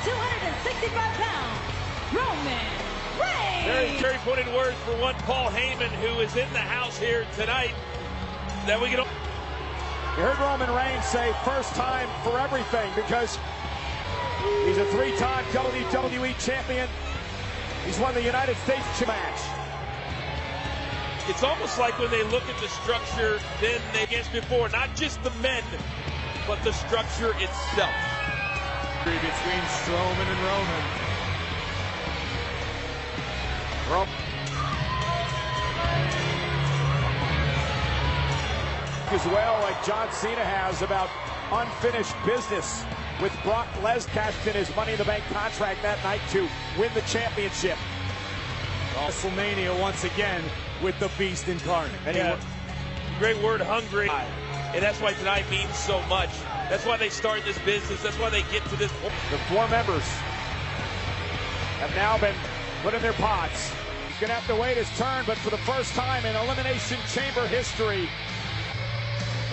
265 pounds, Roman Reigns. Very pointed words for one Paul Heyman, who is in the house here tonight. That we can. You heard Roman Reigns say first time for everything, because he's a three-time WWE champion. He's won the United States match. It's almost like when they look at the structure then they against before, not just the men, but the structure itself. Between Strowman and Roman. As well, like John Cena has, about unfinished business with Brock Lesnar cashed in his Money in the Bank contract that night to win the championship. WrestleMania once again with the Beast incarnate. Yeah. Great word, hungry. And that's why tonight means so much. That's why they start this business. That's why they get to this point. The four members have now been put in their pots. He's going to have to wait his turn, but for the first time in Elimination Chamber history.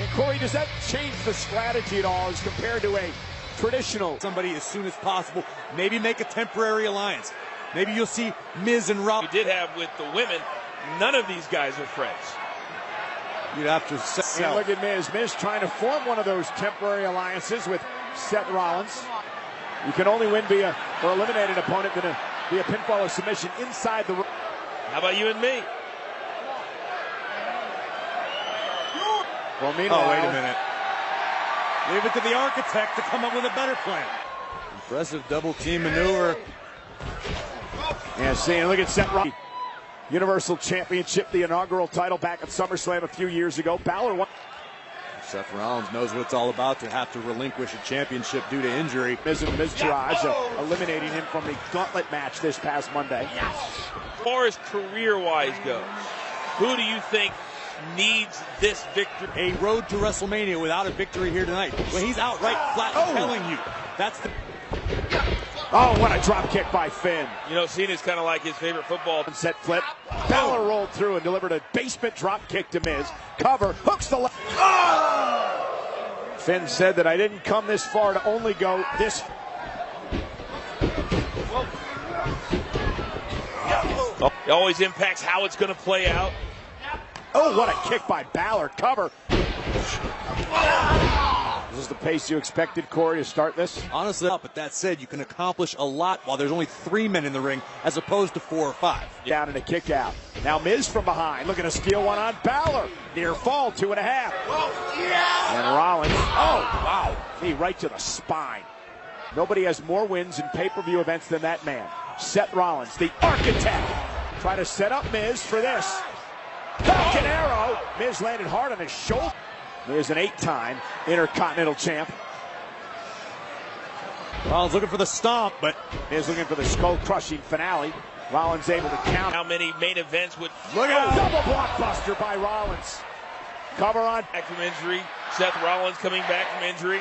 And Corey, does that change the strategy at all as compared to a traditional? Somebody as soon as possible, maybe make a temporary alliance. Maybe you'll see Miz and Rob. You did have with the women, none of these guys are friends. You'd have to and look at Miz. Miz trying to form one of those temporary alliances with Seth Rollins. You can only win via or eliminate an opponent via pinfall or submission inside the ring. How about you and me? Well, meanwhile, oh, wait a minute. Leave it to the architect to come up with a better plan. Impressive double team maneuver. Yeah, see, look at Seth Rollins. Universal Championship, the inaugural title back at SummerSlam a few years ago. Balor won. Seth Rollins knows what it's all about to have to relinquish a championship due to injury. Miz eliminating him from the gauntlet match this past Monday. As far as career-wise goes, who do you think needs this victory? A road to WrestleMania without a victory here tonight. Well, he's outright flat telling you that's the. Oh, what a drop kick by Finn. You know, Cena's kind of like his favorite football. Set flip. Balor rolled through and delivered a basement drop kick to Miz. Cover, hooks the left. Oh! Finn said that I didn't come this far to only go this. Oh, it always impacts how it's going to play out. Oh, what a kick by Balor. Cover. This is the pace you expected, Corey, to start this? Honestly, but that said, you can accomplish a lot while there's only 3 men in the ring as opposed to 4 or 5. Down and a kick out. Now Miz from behind, looking to steal one on Balor. Near fall, 2.5. Yeah! And Rollins, oh, wow. Knee right to the spine. Nobody has more wins in pay-per-view events than that man. Seth Rollins, the architect. Try to set up Miz for this. Falcon Arrow. Miz landed hard on his shoulder. Miz an 8-time Intercontinental champ. Rollins looking for the stomp, but Miz looking for the skull-crushing finale. Rollins able to count. How many main events would... Look at double blockbuster by Rollins. Cover on. Back from injury. Seth Rollins coming back from injury.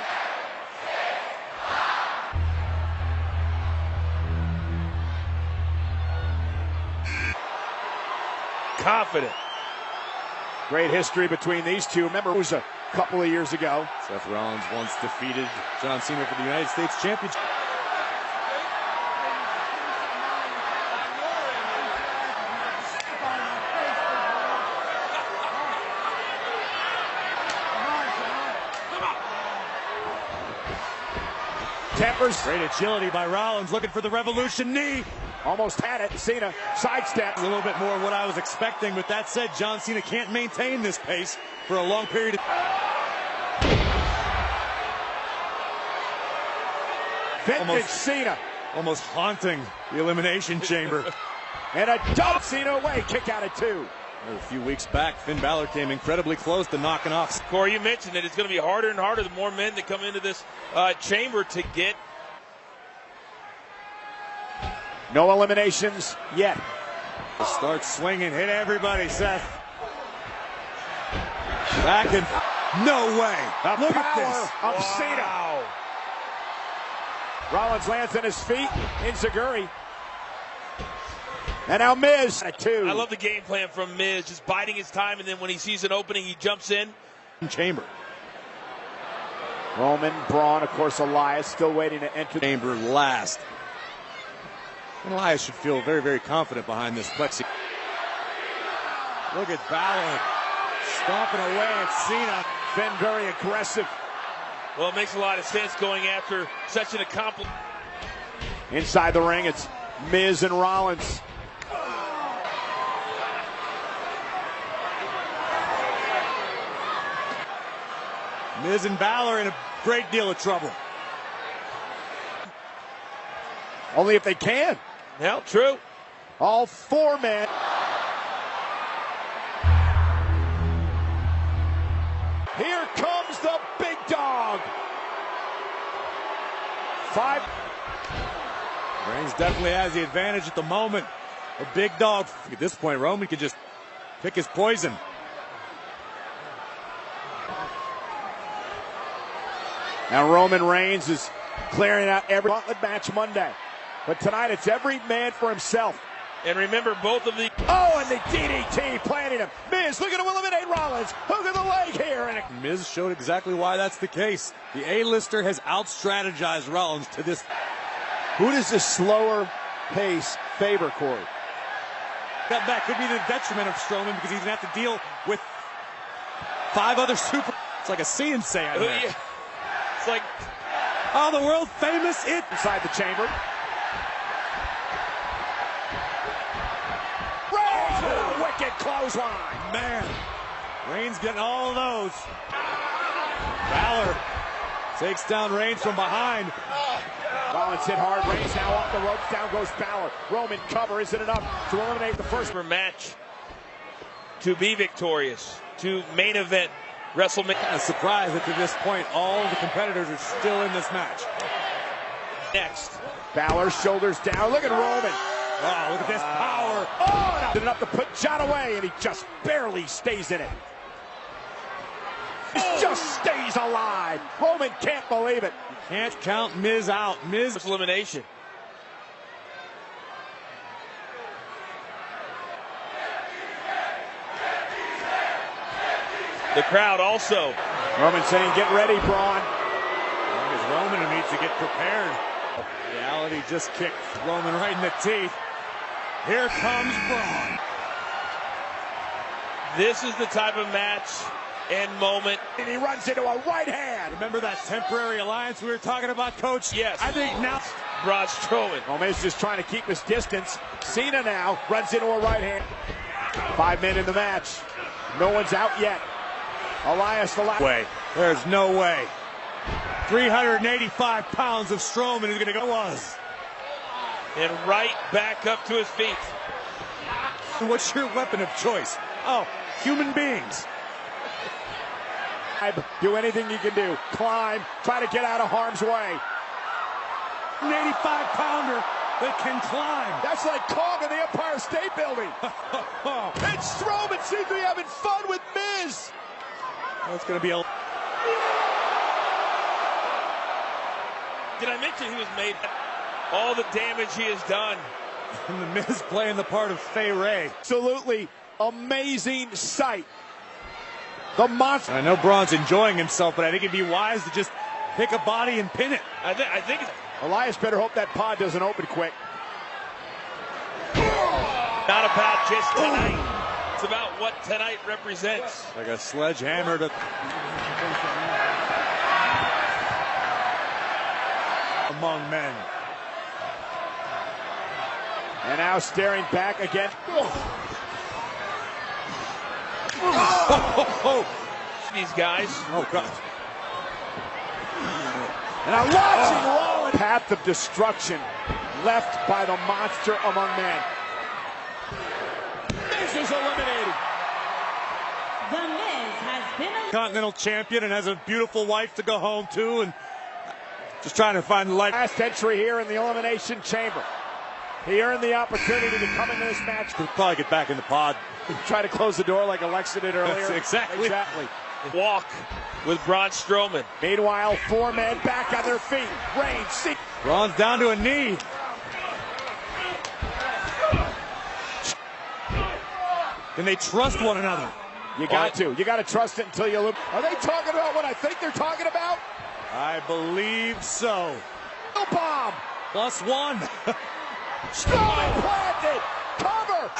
Confident. Great history between these two. Remember, it was a couple of years ago. Seth Rollins once defeated John Cena for the United States Championship. Tempers. Great agility by Rollins, looking for the Revolution knee. Almost had it. Cena sidestep. A little bit more of what I was expecting, but that said, John Cena can't maintain this pace for a long period of time. Vintage Cena. Almost haunting the Elimination Chamber. And a dump Cena away. Kick out at 2. A few weeks back, Finn Balor came incredibly close to knocking off. Corey, you mentioned that it's going to be harder and harder the more men that come into this chamber to get. No eliminations yet. Start swinging, hit everybody, Seth. Back and no way. The Look power at this. Of Cena. Rollins lands on his feet. Enziguri. And now Miz at 2. I love the game plan from Miz, just biding his time, and then when he sees an opening, he jumps in. Chamber. Roman, Braun, of course, Elias still waiting to enter the chamber last. And Elias should feel very, very confident behind this plexi. Look at Balor stomping away at Cena. Been very aggressive. Well, it makes a lot of sense going after such an accomplishment. Inside the ring, it's Miz and Rollins. Miz and Balor in a great deal of trouble. Only if they can. Well, true. All four men. Here comes the big dog. Five. Reigns definitely has the advantage at the moment. A big dog. At this point, Roman could just pick his poison. Now Roman Reigns is clearing out every gauntlet match Monday. But tonight it's every man for himself. And remember both of the... Oh, and the DDT planting him. Miz looking to eliminate Rollins. Hook of the leg here. And Miz showed exactly why that's the case. The A-lister has out-strategized Rollins to this. Who does this slower pace favor, Corey? That could be the detriment of Strowman because he's going to have to deal with 5 other super... It's like a see-and-say out there. Yeah. It's like... Oh, the world famous it... Inside the chamber. Reigns with a wicked clothesline. Man, Reigns getting all of those. Balor takes down Reigns from behind. Rollins hit hard. Reigns now off the ropes. Down goes Balor. Roman cover. Is it enough to eliminate the first match to be victorious, to main event WrestleMania? I'm surprised that to this point all the competitors are still in this match. Next, Balor shoulders down. Look at Roman. Oh, look at this power. Oh, enough to put John away, and he just barely stays in it. He just stays alive. Roman can't believe it. Can't count Miz out. Miz elimination. The crowd also. Roman saying, get ready, Braun. As Roman needs to get prepared. Reality just kicked Roman right in the teeth. Here comes Braun. This is the type of match and moment. And he runs into a right hand. Remember that temporary alliance we were talking about, Coach? Yes. I think now Braun Strowman. Roman's just trying to keep his distance. Cena now runs into a right hand. 5 men in the match. No one's out yet. Elias the last way. There's no way. 385 pounds of Strowman is going to go. And right back up to his feet. What's your weapon of choice? Oh, human beings. Do anything you can do. Climb. Try to get out of harm's way. An 85-pounder that can climb. That's like Kong in the Empire State Building. And Strowman seems to be having fun with Miz. That's going to be a... Did I mention he was made all the damage he has done? And the Miz playing the part of Fay Ray. Absolutely amazing sight. The monster. I know Braun's enjoying himself, but I think it'd be wise to just pick a body and pin it. I think Elias better hope that pod doesn't open quick. Not about just tonight. It's about what tonight represents. Like a sledgehammer to... among men. And now staring back again. These guys. Oh, God. And I'm watching Rollins. Path of destruction left by the monster among men. Miz is eliminated. The Miz has been a Continental champion and has a beautiful wife to go home to, and just trying to find the light. Last entry here in the Elimination Chamber. He earned the opportunity to come into this match. He'll probably get back in the pod. Try to close the door like Alexa did earlier. That's exactly. Walk with Braun Strowman. Meanwhile, 4 men back on their feet. Reigns. Braun's down to a knee. Can they trust one another? You got to. You got to trust it until you look. Are they talking about what I think they're talking about? I believe so. No bomb. +1. Strowman planted. Cover.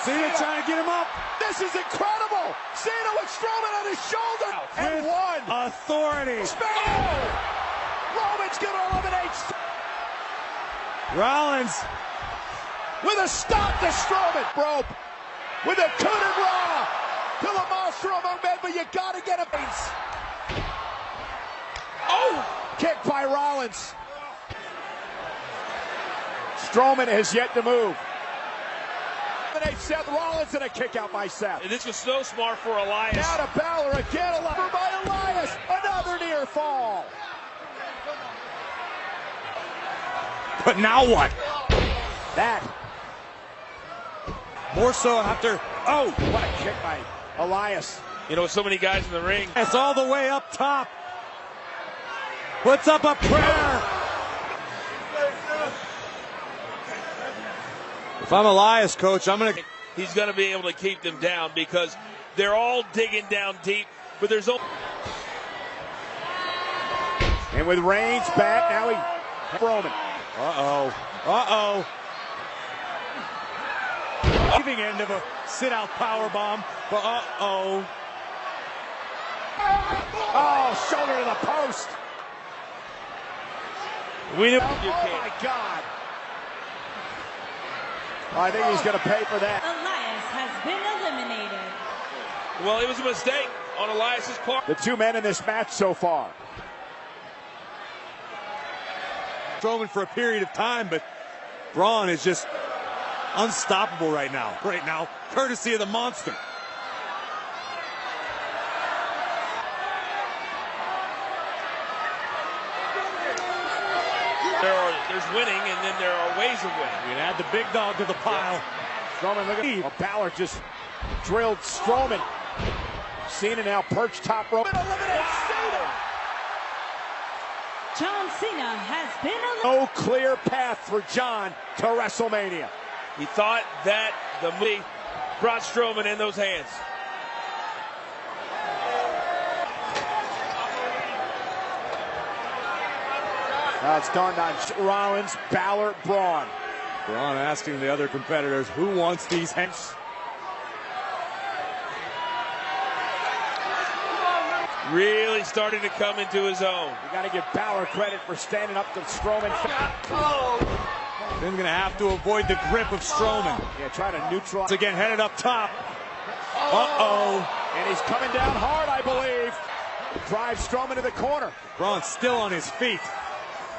Cena trying to get him up. This is incredible. Cena with Strowman on his shoulder. And With one. authority. Oh! Roman's going to eliminate. Rollins. With a stop to Strowman. Rope. With a coup de grace to the monster among men, but you got to get a base. Oh! Kick by Rollins. Strowman has yet to move. Eliminate Seth Rollins and a kick out by Seth. And this was so smart for Elias. Now to Balor again, over by Elias. Another near fall. But now what? That. More so after. Oh, What a kick by Elias. You know, with so many guys in the ring. it's all the way up top. Puts up a prayer. If I'm Elias, coach, I'm going to. He's going to be able to keep them down because they're all digging down deep. But there's only. And with Reigns back, now he Roman. Uh-oh. Uh-oh. Receiving end of a sit-out power bomb. But uh-oh. Oh, shoulder to the post. We knew. Oh my God. I think he's going to pay for that. Elias has been eliminated. Well, it was a mistake on Elias's part. The two men in this match so far. Strowman for a period of time, but Braun is just unstoppable right now. Courtesy of the monster. There's winning, and then there are ways of winning. You can add the big dog to the pile. Strowman, look at Balor just drilled Strowman. Cena now perched top rope. Eliminates Cena. John Cena has been eliminated. No clear path for John to WrestleMania. He thought that the movie brought Strowman in those hands. Now it's dawned on Rollins, Balor, Braun. Braun asking the other competitors, who wants these hands? Really starting to come into his own. You got to give Balor credit for standing up to Strowman. Then going to have to avoid the grip of Strowman. Yeah, try to neutralize. Again, headed up top. Uh-oh. And he's coming down hard, I believe. Drives Strowman to the corner. Braun still on his feet.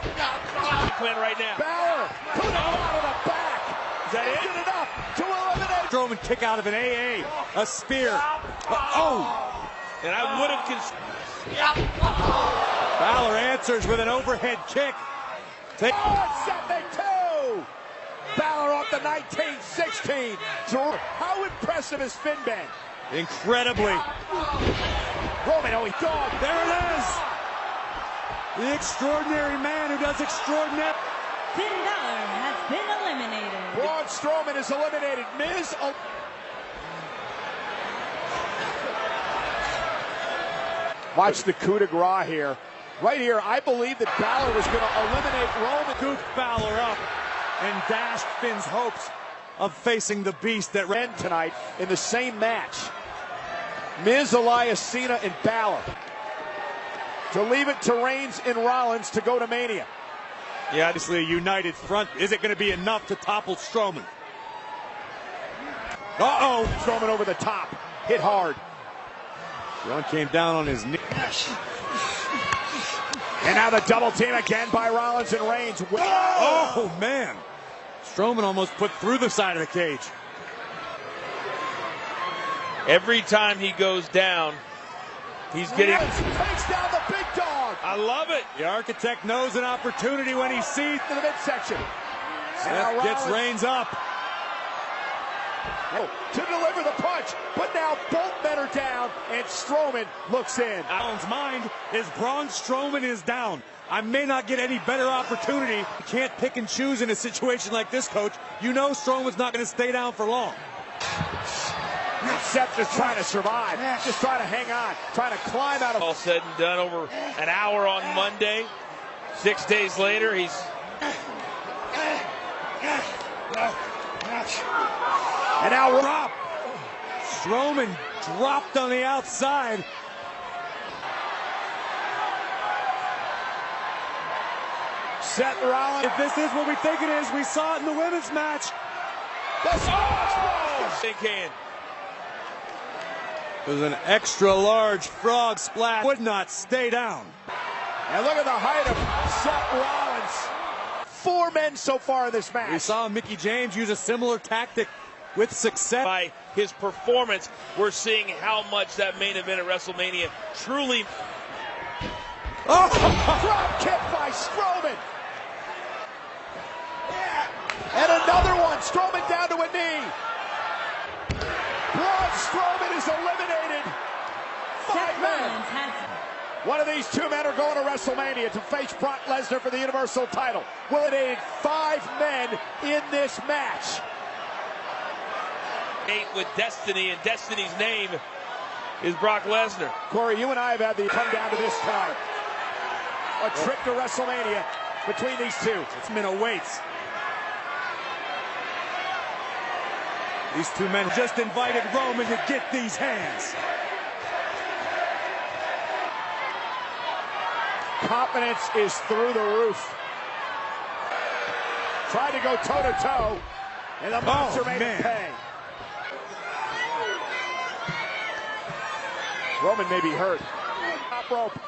Plan right now. Balor, put him out of the back. Is that it? Isn't enough to eliminate. Strowman kick out of an AA. A spear. Oh! And I would have Balor answers with an overhead kick. Oh, something too. Balor off the 1916. How impressive has Finn been? Incredibly. Roman, oh, he dog. There it is. The extraordinary man who does extraordinary. Finn Balor has been eliminated. Braun Strowman is eliminated. Miz. Watch the coup de grace here. Right here, I believe that Balor was going to eliminate Roman. Goofed Balor up and dashed Finn's hopes of facing the beast that ran Tonight in the same match. Miz, Elias, Cena, and Balor. To leave it to Reigns and Rollins to go to Mania. Yeah, obviously a united front. Is it going to be enough to topple Strowman? Uh-oh. Strowman over the top. Hit hard. Braun came down on his knee. And now the double team again by Rollins and Reigns. Oh, man. Strowman almost put through the side of the cage. every time he goes down, he's getting. Takes down the big dog. I love it. The architect knows an opportunity when he sees To the midsection. Seth gets Reigns up. Oh, to deliver the punch, but now both men are down, and Strowman looks in. Allen's mind is Braun Strowman is down. I may not get any better opportunity. You can't pick and choose in a situation like this, Coach. You know Strowman's not going to stay down for long. And Seth just trying to survive, just trying to hang on, trying to climb out of. All said and done, over an hour on Monday. 6 days later, he's. And now Drop. Strowman dropped on the outside. Seth Rollins. If this is what we think it is, we saw it in the women's match. They can. It was an extra large frog splash. Would not stay down. And look at the height of Seth Rollins. 4 men so far in this match. We saw Mickie James use a similar tactic with success. By his performance, we're seeing how much that main event at WrestleMania truly. Oh! Drop kick by Strowman. And another one. Strowman down to a knee. Braun Strowman is eliminated. 5 men. One of these 2 men are going to WrestleMania to face Brock Lesnar for the Universal title. Will it aid 5 men in this match? 8 with Destiny, and Destiny's name is Brock Lesnar. Corey, you and I have had the come down to this tonight. A trip to WrestleMania between these 2. It's been awaits. These 2 men just invited Roman to get these hands. Confidence is through the roof. Tried to go toe-to-toe, and the monster made him pay. Roman may be hurt. Top rope.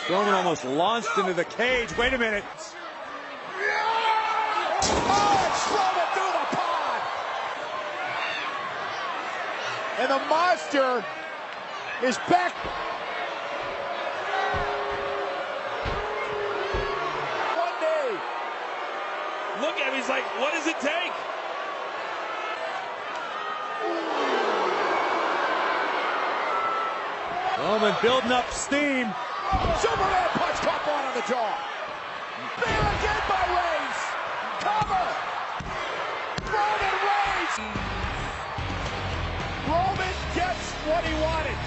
Strowman almost launched into the cage. Wait a minute. Oh, Strowman through the pod. And the monster is back. One knee. Look at him, he's like, what does it take? Roman building up steam. Superman punch caught Braun on the jaw. There again by Reigns. Cover. Roman Reigns. Roman gets what he wanted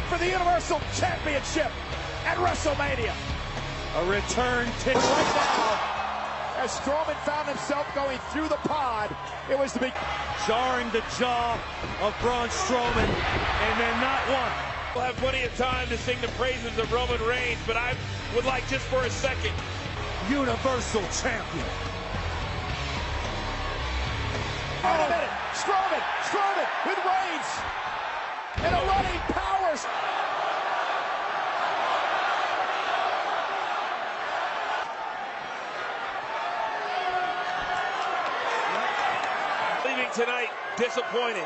for the Universal Championship at WrestleMania. A return ticket Right now, as Strowman found himself going through the pod, it was the big jarring the jaw of Braun Strowman, and then not one. We'll have plenty of time to sing the praises of Roman Reigns, but I would like just for a second. Universal Champion. Wait a minute. Strowman with Reigns. And a running powers. Leaving tonight disappointed.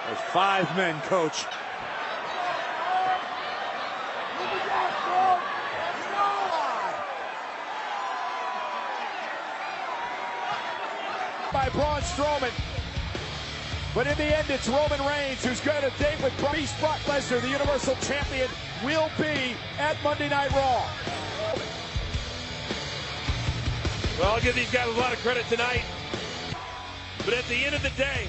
There's 5 men, coach. By Braun Strowman. But in the end, it's Roman Reigns who's going to date with Brock Lesnar. The Universal Champion will be at Monday Night Raw. Well, I'll give these guys a lot of credit tonight. But at the end of the day,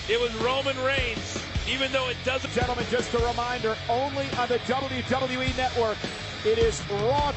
it was Roman Reigns, even though it doesn't. Gentlemen, just a reminder, only on the WWE Network, it is Raw.